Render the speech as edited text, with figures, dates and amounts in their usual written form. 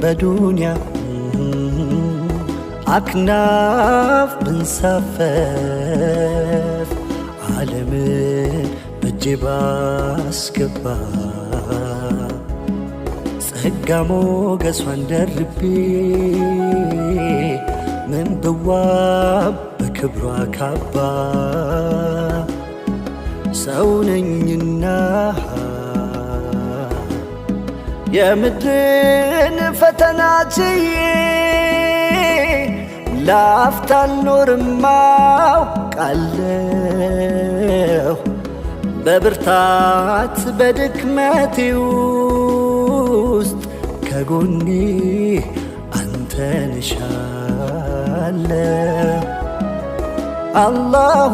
በዱንያ አክናፍ ብንሳፈፍ ዓለምን በእጄ ባስገባ ጸጋ ሞገሷን ደርቤ ምን ብዋብ በክብሯ ካባ ሰው ነኝና የምድርን ፈተና ችዬ ላፍታ አልኖርም አውቃለሁ በብርታት በድክመቴ ውስጥ ከጎኔ አንተን እሻለሁ። አላሁ